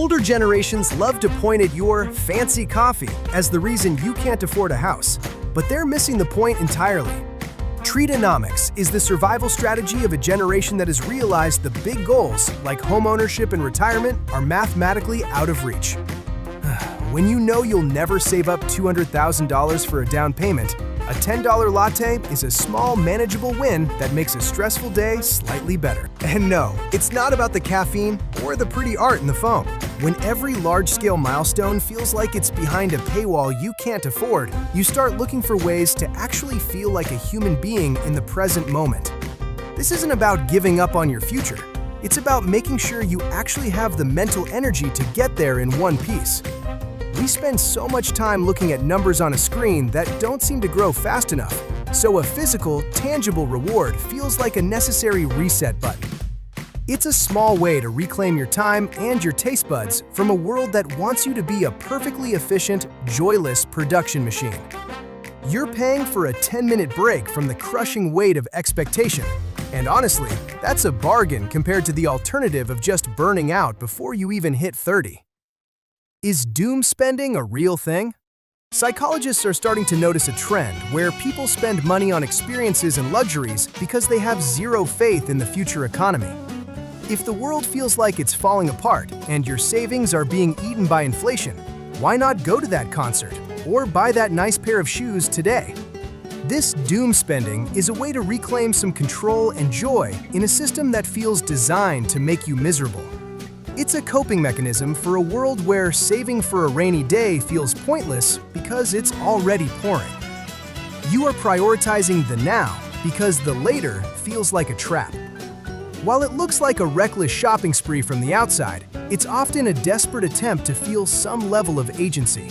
Older generations love to point at your fancy coffee as the reason you can't afford a house, but they're missing the point entirely. Treatonomics is the survival strategy of a generation that has realized the big goals, like homeownership and retirement, are mathematically out of reach. When you know you'll never save up $200,000 for a down payment, a $10 latte is a small, manageable win that makes a stressful day slightly better. And no, it's not about the caffeine or the pretty art in the foam. When every large-scale milestone feels like it's behind a paywall you can't afford, you start looking for ways to actually feel like a human being in the present moment. This isn't about giving up on your future. It's about making sure you actually have the mental energy to get there in one piece. We spend so much time looking at numbers on a screen that don't seem to grow fast enough, so a physical, tangible reward feels like a necessary reset button. It's a small way to reclaim your time and your taste buds from a world that wants you to be a perfectly efficient, joyless production machine. You're paying for a 10-minute break from the crushing weight of expectation, and honestly, that's a bargain compared to the alternative of just burning out before you even hit 30. Is doom spending a real thing? Psychologists are starting to notice a trend where people spend money on experiences and luxuries because they have zero faith in the future economy. If the world feels like it's falling apart and your savings are being eaten by inflation, why not go to that concert or buy that nice pair of shoes today? This doom spending is a way to reclaim some control and joy in a system that feels designed to make you miserable. It's a coping mechanism for a world where saving for a rainy day feels pointless because it's already pouring. You are prioritizing the now because the later feels like a trap. While it looks like a reckless shopping spree from the outside, it's often a desperate attempt to feel some level of agency.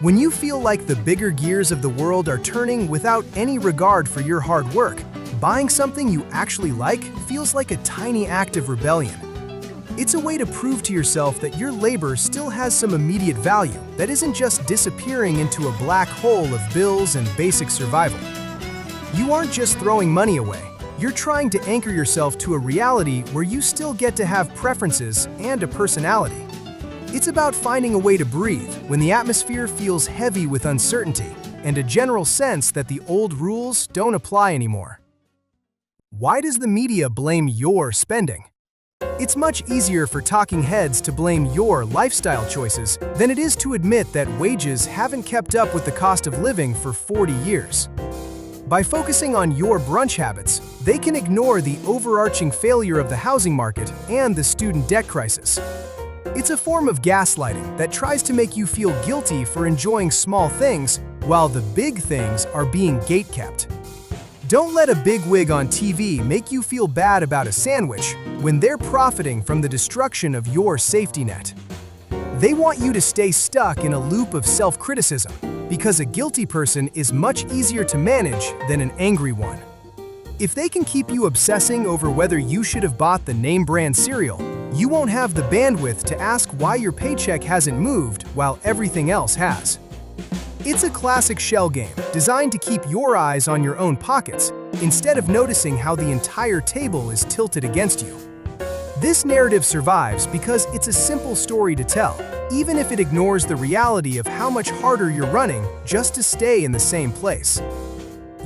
When you feel like the bigger gears of the world are turning without any regard for your hard work, buying something you actually like feels like a tiny act of rebellion. It's a way to prove to yourself that your labor still has some immediate value that isn't just disappearing into a black hole of bills and basic survival. You aren't just throwing money away. You're trying to anchor yourself to a reality where you still get to have preferences and a personality. It's about finding a way to breathe when the atmosphere feels heavy with uncertainty and a general sense that the old rules don't apply anymore. Why does the media blame your spending? It's much easier for talking heads to blame your lifestyle choices than it is to admit that wages haven't kept up with the cost of living for 40 years. By focusing on your brunch habits, they can ignore the overarching failure of the housing market and the student debt crisis. It's a form of gaslighting that tries to make you feel guilty for enjoying small things while the big things are being gatekept. Don't let a bigwig on TV make you feel bad about a sandwich when they're profiting from the destruction of your safety net. They want you to stay stuck in a loop of self-criticism because a guilty person is much easier to manage than an angry one. If they can keep you obsessing over whether you should have bought the name brand cereal, you won't have the bandwidth to ask why your paycheck hasn't moved while everything else has. It's a classic shell game designed to keep your eyes on your own pockets instead of noticing how the entire table is tilted against you. This narrative survives because it's a simple story to tell, even if it ignores the reality of how much harder you're running just to stay in the same place.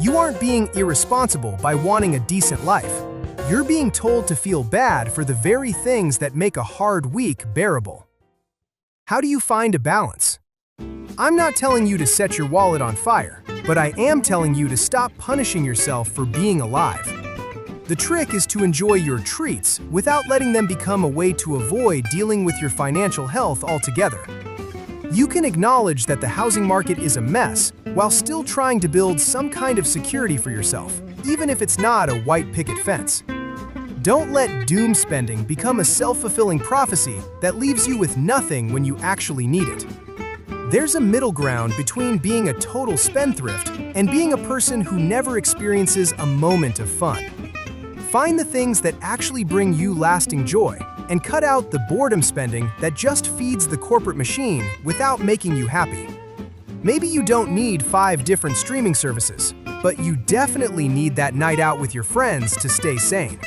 You aren't being irresponsible by wanting a decent life. You're being told to feel bad for the very things that make a hard week bearable. How do you find a balance? I'm not telling you to set your wallet on fire, but I am telling you to stop punishing yourself for being alive. The trick is to enjoy your treats without letting them become a way to avoid dealing with your financial health altogether. You can acknowledge that the housing market is a mess while still trying to build some kind of security for yourself, even if it's not a white picket fence. Don't let doom spending become a self-fulfilling prophecy that leaves you with nothing when you actually need it. There's a middle ground between being a total spendthrift and being a person who never experiences a moment of fun. Find the things that actually bring you lasting joy and cut out the boredom spending that just feeds the corporate machine without making you happy. Maybe you don't need 5 different streaming services, but you definitely need that night out with your friends to stay sane.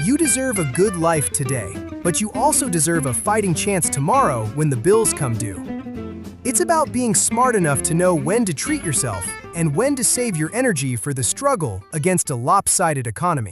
You deserve a good life today, but you also deserve a fighting chance tomorrow when the bills come due. It's about being smart enough to know when to treat yourself and when to save your energy for the struggle against a lopsided economy.